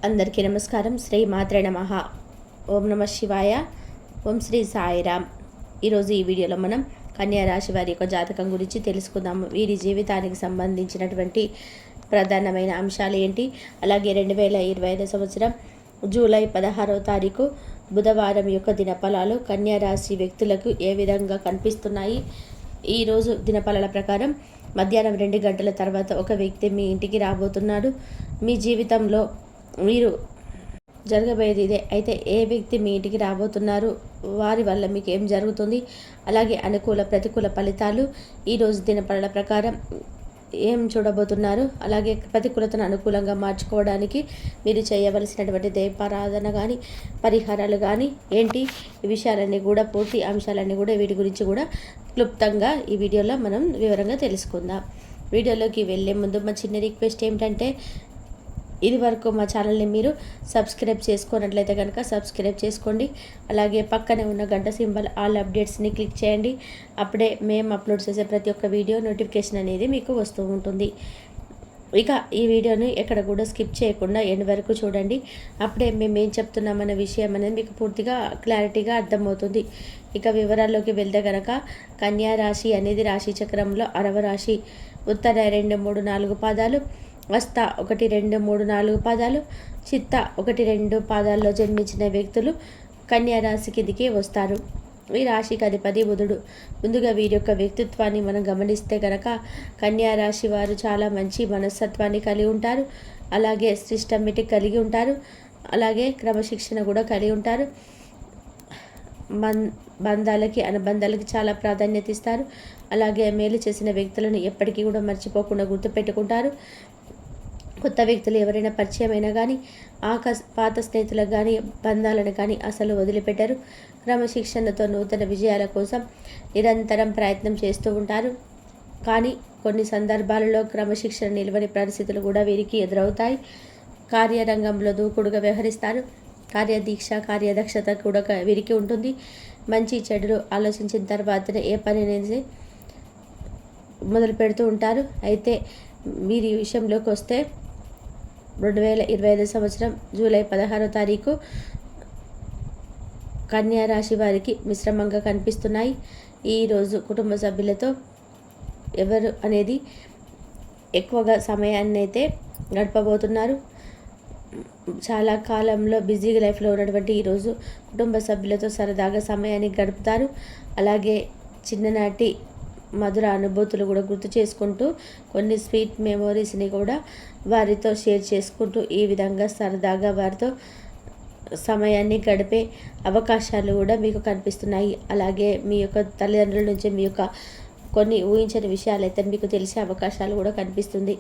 అందరికీ నమస్కారం. శ్రీ మాత్రే నమః. ఓం నమ శివాయ. ఓం శ్రీ సాయిరామ్. ఈరోజు ఈ వీడియోలో మనం కన్యా రాశి వారి యొక్క జాతకం గురించి తెలుసుకుందాము. వీరి జీవితానికి సంబంధించినటువంటి ప్రధానమైన అంశాలు ఏంటి, అలాగే 2025 సంవత్సరం జూలై 16వ తారీఖు బుధవారం యొక్క దినఫలాలు కన్యా రాశి వ్యక్తులకు ఏ విధంగా కనిపిస్తున్నాయి. ఈరోజు దినఫలాల ప్రకారం మధ్యాహ్నం 2 గంటల తర్వాత ఒక వ్యక్తి మీ ఇంటికి రాబోతున్నాడు. మీ జీవితంలో మీరు జరగబోయేది ఇదే. అయితే ఏ వ్యక్తి మీ ఇంటికి రాబోతున్నారు, వారి వల్ల మీకు ఏం జరుగుతుంది, అలాగే అనుకూల ప్రతికూల ఫలితాలు ఈరోజు దినఫలాల ప్రకారం ఏం చూడబోతున్నారు, అలాగే ప్రతికూలతను అనుకూలంగా మార్చుకోవడానికి మీరు చేయవలసినటువంటి దైవారాధన కానీ పరిహారాలు కానీ ఏంటి, ఈ విషయాలన్నీ కూడా పూర్తి అంశాలన్నీ కూడా వీటి గురించి కూడా క్లుప్తంగా ఈ వీడియోలో మనం వివరంగా తెలుసుకుందాం. వీడియోలోకి వెళ్ళే ముందు మా చిన్న రిక్వెస్ట్ ఏమిటంటే, ఇది వరకు మా ఛానల్ని మీరు సబ్స్క్రైబ్ చేసుకున్నట్లయితే కనుక సబ్స్క్రైబ్ చేసుకోండి. అలాగే పక్కనే ఉన్న గంట సింబల్ ఆల్ అప్డేట్స్ని క్లిక్ చేయండి. అప్పుడే మేము అప్లోడ్ చేసే ప్రతి ఒక్క వీడియో నోటిఫికేషన్ అనేది మీకు వస్తూ ఉంటుంది. ఇక ఈ వీడియోని ఎక్కడ కూడా స్కిప్ చేయకుండా ఎండ్ వరకు చూడండి. అప్పుడే మేము ఏం చెప్తున్నామన్న విషయం అనేది మీకు పూర్తిగా క్లారిటీగా అర్థమవుతుంది. ఇక వివరాల్లోకి వెళ్తే కనుక కన్యా రాశి అనేది రాశి చక్రంలో 6వ రాశి. ఉత్తర 2, 3, 4 పాదాలు, హస్త 1, 2, 3, 4 పాదాలు, చిత్త 1, 2 పాదాల్లో జన్మించిన వ్యక్తులు కన్యా రాశి కిందికి వస్తారు. ఈ రాశికి అధిపతి బుధుడు. ముందుగా వీరి యొక్క వ్యక్తిత్వాన్ని మనం గమనిస్తే కనుక కన్యా రాశి వారు చాలా మంచి మనస్తత్వాన్ని కలిగి ఉంటారు. అలాగే సిస్టమేటిక్ కలిగి ఉంటారు. అలాగే క్రమశిక్షణ కూడా కలిగి ఉంటారు. బంధాలకి అనుబంధాలకి చాలా ప్రాధాన్యత ఇస్తారు. అలాగే మేలు చేసిన వ్యక్తులను ఎప్పటికీ కూడా మర్చిపోకుండా గుర్తుపెట్టుకుంటారు. కొత్త వ్యక్తులు ఎవరైనా పరిచయం అయినా కానీ పాత స్నేహితులకు కానీ బంధాలను కానీ అసలు వదిలిపెట్టరు. క్రమశిక్షణతో నూతన విజయాల కోసం నిరంతరం ప్రయత్నం చేస్తూ ఉంటారు. కానీ కొన్ని సందర్భాలలో క్రమశిక్షణ నిలవని పరిస్థితులు కూడా వీరికి ఎదురవుతాయి. కార్యరంగంలో దూకుడుగా వ్యవహరిస్తారు. కార్యదీక్ష కార్యదక్షత కూడా వీరికి ఉంటుంది. మంచి చెడులు ఆలోచించిన తర్వాతనే ఏ పని అనేది మొదలు పెడుతూ ఉంటారు. అయితే వీరి విషయంలోకి వస్తే 2025 సంవత్సరం జూలై 16వ తారీఖు కన్యా రాశి వారికి మిశ్రమంగా కనిపిస్తున్నాయి. ఈరోజు కుటుంబ సభ్యులతో ఎవరు అనేది ఎక్కువగా సమయాన్ని అయితే గడపబోతున్నారు. చాలా కాలంలో బిజీ లైఫ్లో ఉన్నటువంటి ఈరోజు కుటుంబ సభ్యులతో సరదాగా సమయాన్ని గడుపుతారు. అలాగే చిన్ననాటి మధుర అనుభూతులు కూడా గుర్తు చేసుకుంటూ కొన్ని స్వీట్ మెమోరీస్ని కూడా వారితో షేర్ చేసుకుంటూ ఈ విధంగా సరదాగా వారితో సమయాన్ని గడిపే అవకాశాలు కూడా మీకు కనిపిస్తున్నాయి. అలాగే మీ యొక్క తల్లిదండ్రుల నుంచి మీ యొక్క కొన్ని ఊహించని విషయాలు అయితే మీకు తెలిసే అవకాశాలు కూడా కనిపిస్తుంది.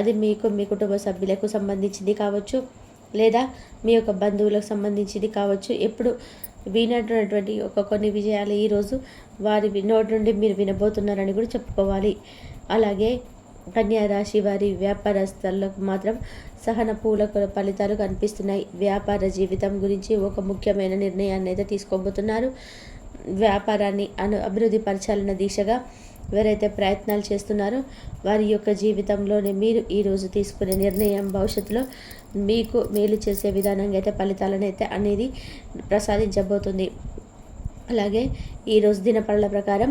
అది మీకు మీ కుటుంబ సభ్యులకు సంబంధించింది కావచ్చు, లేదా మీ యొక్క బంధువులకు సంబంధించింది కావచ్చు. ఎప్పుడు వినటువంటి కొన్ని విజయాలు ఈరోజు వారి నోటి నుండి మీరు వినబోతున్నారని కూడా చెప్పుకోవాలి. అలాగే కన్యా రాశి వారి వ్యాపారస్తులకు మాత్రం సహనపూర్వక ఫలితాలు కనిపిస్తున్నాయి. వ్యాపార జీవితం గురించి ఒక ముఖ్యమైన నిర్ణయాన్ని అయితే తీసుకోబోతున్నారు. వ్యాపారాన్ని అభివృద్ధి పరచాలన్న దిశగా ఎవరైతే ప్రయత్నాలు చేస్తున్నారో వారి యొక్క జీవితంలోనే మీరు ఈరోజు తీసుకునే నిర్ణయం భవిష్యత్తులో మీకు మేలు చేసే విధానంగా అయితే ఫలితాలను అయితే అనేది ప్రసాదించబోతుంది. అలాగే ఈరోజు దినఫలాల ప్రకారం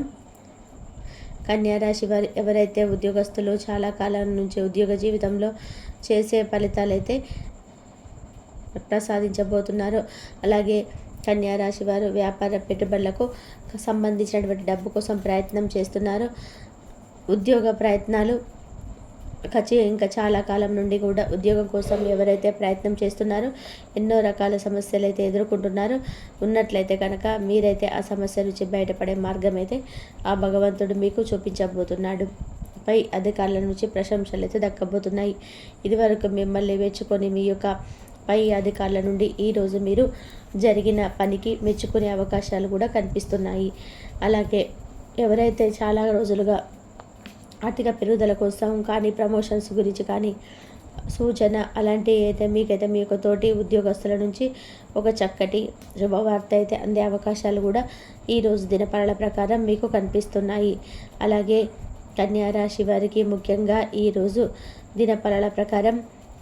కన్యా రాశి వారు ఎవరైతే ఉద్యోగస్తులు చాలా కాలం నుంచి ఉద్యోగ జీవితంలో చేసే ఫలితాలు అయితే ప్రసాదించబోతున్నారో, అలాగే కన్యా రాశి వారు వ్యాపార పెట్టుబడులకు సంబంధించినటువంటి డబ్బు కోసం ప్రయత్నం చేస్తున్నారు. ఉద్యోగ ప్రయత్నాలు ఇంకా చాలా కాలం నుండి కూడా ఉద్యోగం కోసం ఎవరైతే ప్రయత్నం చేస్తున్నారో ఎన్నో రకాల సమస్యలు అయితే ఎదుర్కొంటున్నారో ఉన్నట్లయితే కనుక మీరైతే ఆ సమస్య నుంచి బయటపడే మార్గం అయితే ఆ భగవంతుడు మీకు చూపించబోతున్నాడు. పై అధికారుల నుంచి ప్రశంసలు అయితే దక్కబోతున్నాయి. ఇదివరకు మిమ్మల్ని మెచ్చుకొని మీ యొక్క పై అధికారుల నుండి ఈరోజు మీరు జరిగిన పనికి మెచ్చుకునే అవకాశాలు కూడా కనిపిస్తున్నాయి. అలాగే ఎవరైతే చాలా రోజులుగా ఆర్థిక పెరుగుదల కోసం కానీ ప్రమోషన్స్ గురించి కానీ సూచన అలాంటివి అయితే మీకైతే మీ యొక్క తోటి ఉద్యోగస్తుల నుంచి ఒక చక్కటి శుభవార్త అయితే అందే అవకాశాలు కూడా ఈరోజు దినఫలాల ప్రకారం మీకు కనిపిస్తున్నాయి. అలాగే కన్యా రాశి వారికి ముఖ్యంగా ఈరోజు దినఫలాల ప్రకారం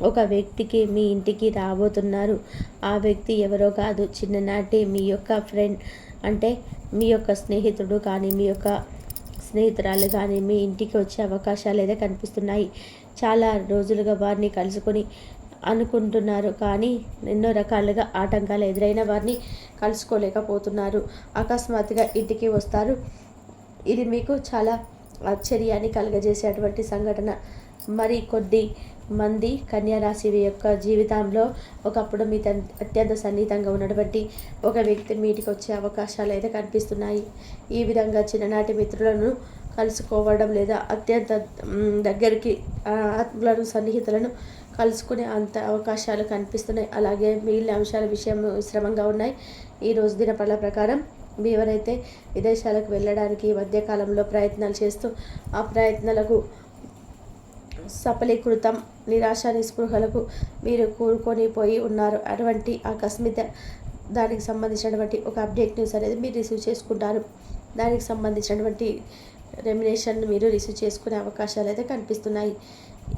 ఒక వ్యక్తికి మీ ఇంటికి రాబోతున్నారు. ఆ వ్యక్తి ఎవరో కాదు, చిన్ననాటి మీ యొక్క ఫ్రెండ్, అంటే మీ యొక్క స్నేహితుడు కానీ మీ యొక్క స్నేహితురాలు కానీ మీ ఇంటికి వచ్చే అవకాశాలు అయితే కనిపిస్తున్నాయి. చాలా రోజులుగా వారిని కలుసుకొని అనుకుంటున్నారు, కానీ ఎన్నో రకాలుగా ఆటంకాలు ఎదురైన వారిని కలుసుకోలేకపోతున్నారు. అకస్మాత్తుగా ఇంటికి వస్తారు. ఇది మీకు చాలా ఆశ్చర్యాన్ని కలుగజేసేటువంటి సంఘటన. మరి కొద్ది మంది కన్యారాశి యొక్క జీవితంలో ఒకప్పుడు మీ అత్యంత సన్నిహితంగా ఉన్నటువంటి ఒక వ్యక్తి మీటికి వచ్చే అవకాశాలు అయితే కనిపిస్తున్నాయి. ఈ విధంగా చిన్ననాటి మిత్రులను కలుసుకోవడం లేదా అత్యంత దగ్గరికి ఆత్మలను సన్నిహితులను కలుసుకునే అంత అవకాశాలు కనిపిస్తున్నాయి. అలాగే మిగిలిన అంశాల విషయం శ్రమంగా ఉన్నాయి. ఈరోజు దినపళ్ళ ప్రకారం ఎవరైతే విదేశాలకు వెళ్ళడానికి ఈ మధ్యకాలంలో ప్రయత్నాలు చేస్తూ ఆ ప్రయత్నాలకు సఫలీకృతం నిరాశ నిస్పృహలకు మీరు కూరుకొని పోయి ఉన్నారు. అటువంటి ఆకస్మిక దానికి సంబంధించినటువంటి ఒక అప్డేట్ న్యూస్ అనేది మీరు రిసీవ్ చేసుకుంటారు. దానికి సంబంధించినటువంటి రెమ్యునేషన్ మీరు రిసీవ్ చేసుకునే అవకాశాలు అయితే కనిపిస్తున్నాయి.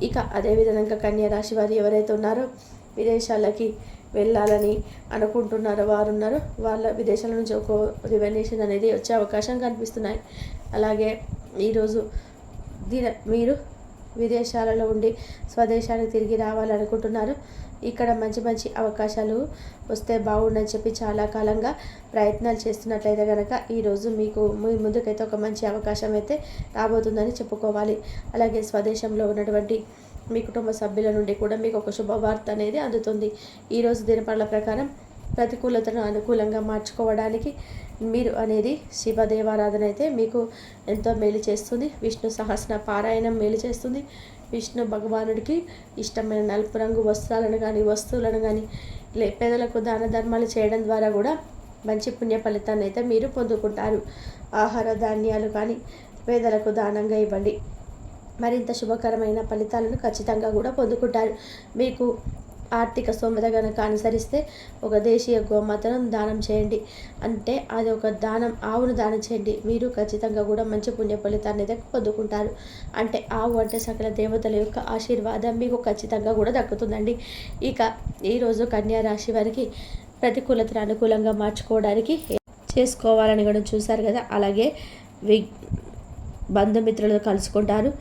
ఇక అదేవిధంగా కన్యా రాశి వారు ఎవరైతే ఉన్నారో విదేశాలకి వెళ్ళాలని అనుకుంటున్నారో వారు ఉన్నారో వాళ్ళ విదేశాల నుంచి ఒక రెమ్యునేషన్ అనేది వచ్చే అవకాశం కనిపిస్తున్నాయి. అలాగే ఈరోజు మీరు విదేశాలలో ఉండి స్వదేశానికి తిరిగి రావాలనుకుంటున్నారు. ఇక్కడ మంచి మంచి అవకాశాలు వస్తే బాగుండని చెప్పి చాలా కాలంగా ప్రయత్నాలు చేస్తున్నట్లయితే కనుక ఈరోజు మీకు మీ ముందుకైతే ఒక మంచి అవకాశం అయితే రాబోతుందని చెప్పుకోవాలి. అలాగే స్వదేశంలో ఉన్నటువంటి మీ కుటుంబ సభ్యుల నుండి కూడా మీకు ఒక శుభవార్త అనేది అందుతుంది. ఈరోజు దినపళ్ళ ప్రకారం ప్రతికూలతను అనుకూలంగా మార్చుకోవడానికి మీరు అనేది శివదేవారాధన అయితే మీకు ఎంతో మేలు చేస్తుంది. విష్ణు సహస్ర పారాయణం మేలు చేస్తుంది. విష్ణు భగవానుడికి ఇష్టమైన నలుపు రంగు వస్త్రాలను కానీ వస్తువులను కానీ పేదలకు దాన ధర్మాలు చేయడం ద్వారా కూడా మంచి పుణ్య ఫలితాన్ని అయితే మీరు పొందుకుంటారు. ఆహార ధాన్యాలు కానీ పేదలకు దానంగా ఇవ్వండి. మరింత శుభకరమైన ఫలితాలను ఖచ్చితంగా కూడా పొందుకుంటారు. మీకు ఆర్థిక స్తోమత కనుక అనుసరిస్తే ఒక దేశీయ గోమాతను దానం చేయండి. అంటే అది ఒక దానం, ఆవును దానం చేయండి. మీరు ఖచ్చితంగా కూడా మంచి పుణ్య ఫలితాన్ని అయితే పొందుకుంటారు. అంటే ఆవు అంటే సకల దేవతల యొక్క ఆశీర్వాదం మీకు ఖచ్చితంగా కూడా దక్కుతుందండి. ఇక ఈరోజు కన్యా రాశి వారికి ప్రతికూలతను అనుకూలంగా మార్చుకోవడానికి చేసుకోవాలని కూడా చూశారు కదా. అలాగే బంధుమిత్రులు కలుసుకుంటారు.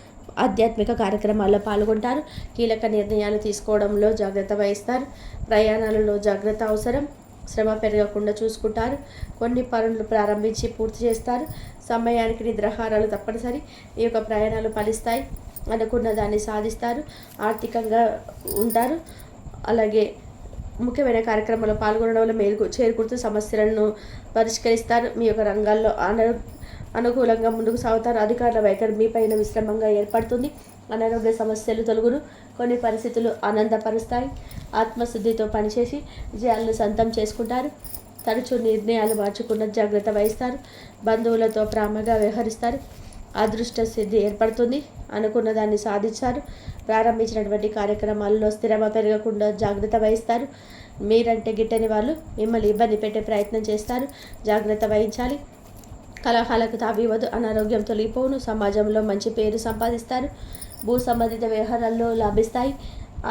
ఆధ్యాత్మిక కార్యక్రమాల్లో పాల్గొంటారు. కీలక నిర్ణయాలు తీసుకోవడంలో జాగ్రత్త వహిస్తారు. ప్రయాణాలలో జాగ్రత్త అవసరం. శ్రమ పెరగకుండా చూసుకుంటారు. కొన్ని పనులు ప్రారంభించి పూర్తి చేస్తారు. సమయానికి నిద్రాహారాలు తప్పనిసరి. ఈ యొక్క ప్రయాణాలు ఫలిస్తాయి. అనుకున్న దాన్ని సాధిస్తారు. ఆర్థికంగా ఉంటారు. అలాగే ముఖ్యమైన కార్యక్రమాల్లో పాల్గొనడం వల్ల మేలు చేకూరుతూ సమస్యలను పరిష్కరిస్తారు. మీ యొక్క రంగాల్లో అనుకూలంగా ముందుకు సాగుతారు. అధికారుల వైఖరి మీపైన విశ్రమంగా ఏర్పడుతుంది. అనారోగ్య సమస్యలు తొలగును. కొన్ని పరిస్థితులు ఆనందపరుస్తాయి. ఆత్మశుద్ధితో పనిచేసి విజయాలను సొంతం చేసుకుంటారు. తరచూ నిర్ణయాలు మార్చుకున్న జాగ్రత్త వహిస్తారు. బంధువులతో ప్రేమగా వ్యవహరిస్తారు. అదృష్ట సిద్ధి ఏర్పడుతుంది. అనుకున్న దాన్ని సాధించారు. ప్రారంభించినటువంటి కార్యక్రమాల్లో స్థిరమ పెరగకుండా జాగ్రత్త వహిస్తారు. మీరంటే గిట్టని వాళ్ళు మిమ్మల్ని ఇబ్బంది పెట్టే ప్రయత్నం చేస్తారు. జాగ్రత్త వహించాలి. కలహాలకు తావివ్వదు. అనారోగ్యం తొలగిపోవును. సమాజంలో మంచి పేరు సంపాదిస్తారు. భూ సంబంధిత వ్యవహారాల్లో లాభిస్తాయి.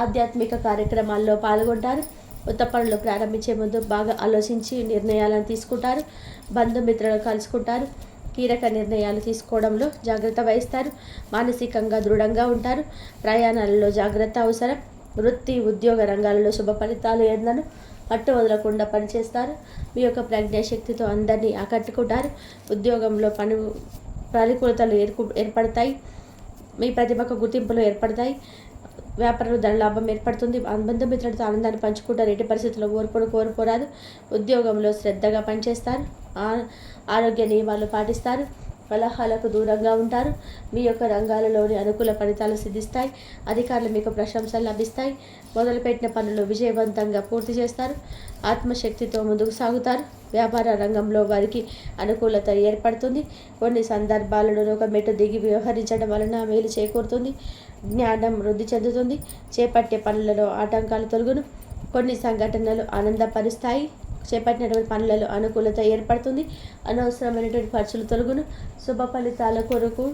ఆధ్యాత్మిక కార్యక్రమాల్లో పాల్గొంటారు. కొత్త పనులు ప్రారంభించే ముందు బాగా ఆలోచించి నిర్ణయాలను తీసుకుంటారు. బంధుమిత్రులను కలుసుకుంటారు. కీలక నిర్ణయాలు తీసుకోవడంలో జాగ్రత్త వహిస్తారు. మానసికంగా దృఢంగా ఉంటారు. ప్రయాణాలలో జాగ్రత్త అవసరం. వృత్తి ఉద్యోగ రంగాలలో శుభ ఫలితాలు ఎన్నను పట్టు వదలకుండా పనిచేస్తారు. మీ యొక్క ప్రజ్ఞాశక్తితో అందరినీ ఆకట్టుకుంటారు. ఉద్యోగంలో ప్రతికూలతలు ఏర్పడతాయి. మీ ప్రతిభకు గుర్తింపులు ఏర్పడతాయి. వ్యాపారంలో ధనలాభం ఏర్పడుతుంది. బంధుమిత్రులతో ఆనందాన్ని పంచుకుంటారు. ఎట్టి పరిస్థితుల్లో ఓర్పును కోల్పోరాదు. ఉద్యోగంలో శ్రద్ధగా పనిచేస్తారు. ఆరోగ్య నియమాలు పాటిస్తారు. కలహాలకు దూరంగా ఉంటారు. మీ యొక్క రంగాలలోని అనుకూల ఫలితాలు సిద్ధిస్తాయి. అధికారులు మీకు ప్రశంసలు లభిస్తాయి. మొదలుపెట్టిన పనులు విజయవంతంగా పూర్తి చేస్తారు. ఆత్మశక్తితో ముందుకు సాగుతారు. వ్యాపార రంగంలో వారికి అనుకూలత ఏర్పడుతుంది. కొన్ని సందర్భాలలో ఒక మెట్టు దిగి వ్యవహరించడం వలన మేలు చేకూరుతుంది. జ్ఞానం వృద్ధి చెందుతుంది. చేపట్టే పనులలో ఆటంకాలు తొలగును. కొన్ని సంఘటనలు ఆనందపరుస్తాయి. చేపట్టినటువంటి పనులలో అనుకూలత ఏర్పడుతుంది. అనవసరమైనటువంటి ఖర్చులు తొలగును. శుభ ఫలితాల కొరకు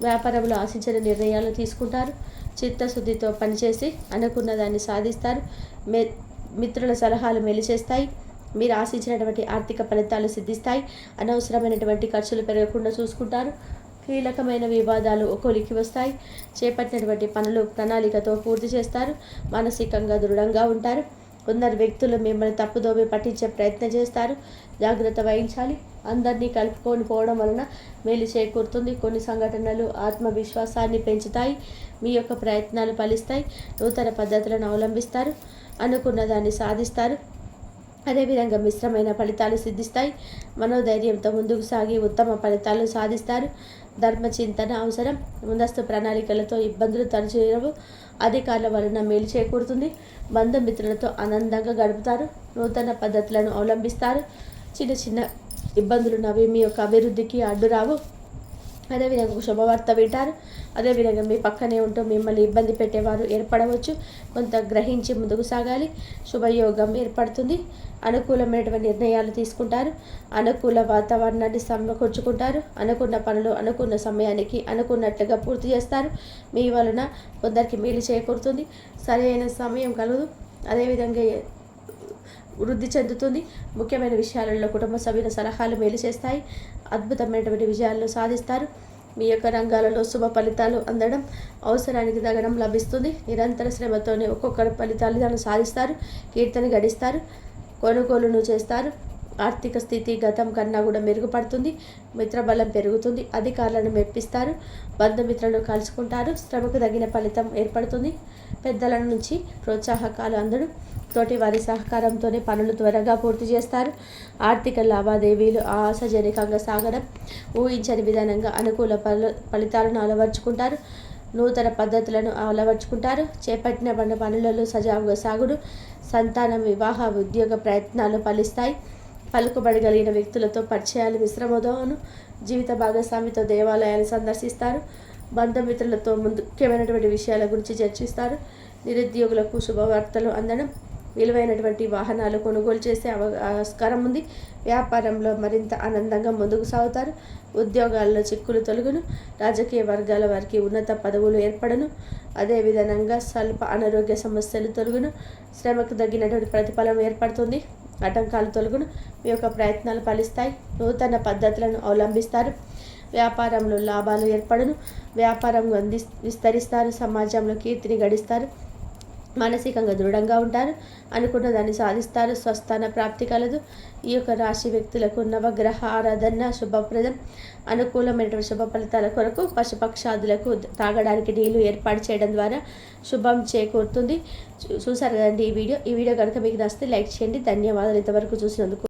వ్యాపారంలో ఆశించిన నిర్ణయాలు తీసుకుంటారు. చిత్తశుద్ధితో పనిచేసి అనుకున్న దాన్ని సాధిస్తారు. మిత్రుల సలహాలు మెలిచేస్తాయి. మీరు ఆశించినటువంటి ఆర్థిక ఫలితాలు సిద్ధిస్తాయి. అనవసరమైనటువంటి ఖర్చులు పెరగకుండా చూసుకుంటారు. కీలకమైన వివాదాలు కొలికి వస్తాయి. చేపట్టినటువంటి పనులు ప్రణాళికతో పూర్తి చేస్తారు. మానసికంగా దృఢంగా ఉంటారు. కొందరు వ్యక్తులు మిమ్మల్ని తప్పుదోవి పట్టించే ప్రయత్నం చేస్తారు. జాగ్రత్త వహించాలి. అందరినీ కలుపుకొని పోవడం వలన మేలు చేకూరుతుంది. కొన్ని సంఘటనలు ఆత్మవిశ్వాసాన్ని పెంచుతాయి. మీ యొక్క ప్రయత్నాలు ఫలిస్తాయి. నూతన పద్ధతులను అవలంబిస్తారు. అనుకున్న దాన్ని సాధిస్తారు. అదేవిధంగా మిశ్రమైన ఫలితాలు సిద్ధిస్తాయి. మనోధైర్యంతో ముందుకు సాగి ఉత్తమ ఫలితాలను సాధిస్తారు. ధర్మచింతన అవసరం. ముందస్తు ప్రణాళికలతో ఇబ్బందులు తరచురవు. అధికారుల వలన మేలు చేకూరుతుంది. బంధుమిత్రులతో ఆనందంగా గడుపుతారు. నూతన పద్ధతులను అవలంబిస్తారు. చిన్న చిన్న ఇబ్బందులు నవి మీ యొక్క అభివృద్ధికి అడ్డురావు. అదేవిధంగా ఒక శుభవార్త వింటారు. అదేవిధంగా మీ పక్కనే ఉంటూ మిమ్మల్ని ఇబ్బంది పెట్టేవారు ఏర్పడవచ్చు. కొంత గ్రహించి ముందుకు సాగాలి. శుభయోగం ఏర్పడుతుంది. అనుకూలమైనటువంటి నిర్ణయాలు తీసుకుంటారు. అనుకూల వాతావరణాన్ని సమకూర్చుకుంటారు. అనుకున్న పనులు అనుకున్న సమయానికి అనుకున్నట్లుగా పూర్తి చేస్తారు. మీ వలన కొందరికి మేలు చేకూరుతుంది. సరైన సమయం కలదు. అదేవిధంగా వృద్ధి చెందుతుంది. ముఖ్యమైన విషయాలలో కుటుంబ సభ్యుల సలహాలు మేలు చేస్తాయి. అద్భుతమైనటువంటి విజయాలను సాధిస్తారు. మీ యొక్క రంగాలలో శుభ ఫలితాలు అందడం, అవసరానికి తగ్గడం లభిస్తుంది. నిరంతర శ్రమతోనే ఒక్కొక్కరు ఫలితాలను సాధిస్తారు. కీర్తన గడిస్తారు. కొనుగోలును చేస్తారు. ఆర్థిక స్థితి గతం కన్నా కూడా మెరుగుపడుతుంది. మిత్రబలం పెరుగుతుంది. అధికారులను మెప్పిస్తారు. బంధుమిత్రులను కలుసుకుంటారు. శ్రమకు తగిన ఫలితం ఏర్పడుతుంది. పెద్దల నుంచి ప్రోత్సాహకాలు అందడం, తోటి వారి సహకారంతోనే పనులు త్వరగా పూర్తి చేస్తారు. ఆర్థిక లావాదేవీలు ఆశాజనకంగా సాగడం, ఊహించని విధానంగా అనుకూల ఫలితాలను అలవర్చుకుంటారు. నూతన పద్ధతులను అలవర్చుకుంటారు. చేపట్టిన పనులలో సజావుగా సాగుడు, సంతానం, వివాహ, ఉద్యోగ ప్రయత్నాలు ఫలిస్తాయి. పలుకుబడి కలిగిన వ్యక్తులతో పరిచయాలు మిశ్రమోదోను. జీవిత భాగస్వామితో దేవాలయాలు సందర్శిస్తారు. బంధుమిత్రులతో ముఖ్యమైనటువంటి విషయాల గురించి చర్చిస్తారు. నిరుద్యోగులకు శుభవార్తలు అందడం, విలువైనటువంటి వాహనాలు కొనుగోలు చేసే ఆస్కారం ఉంది. వ్యాపారంలో మరింత ఆనందంగా ముందుకు సాగుతారు. ఉద్యోగాల్లో చిక్కులు తొలగును. రాజకీయ వర్గాల వారికి ఉన్నత పదవులు ఏర్పడను. అదేవిధంగా స్వల్ప అనారోగ్య సమస్యలు తొలగును. శ్రమకు తగినటువంటి ప్రతిఫలం ఏర్పడుతుంది. ఆటంకాలు తొలగును. మీ యొక్క ప్రయత్నాలు ఫలిస్తాయి. నూతన పద్ధతులను అవలంబిస్తారు. వ్యాపారంలో లాభాలు ఏర్పడను. వ్యాపారం విస్తరిస్తారు. సమాజంలో కీర్తిని గడిస్తారు. మానసికంగా దృఢంగా ఉంటారు. అనుకున్న దాన్ని సాధిస్తారు. స్వస్థాన ప్రాప్తి కలదు. ఈ యొక్క రాశి వ్యక్తులకు నవగ్రహ ఆరాధన శుభప్రదం. అనుకూలమైనటువంటి శుభ ఫలితాల కొరకు పశుపక్షాదులకు తాగడానికి నీళ్లు ఏర్పాటు చేయడం ద్వారా శుభం చేకూరుతుంది. చూసారు కదండి ఈ వీడియో కనుక మీకు నచ్చితే లైక్ చేయండి. ధన్యవాదాలు ఇంతవరకు చూసినందుకు.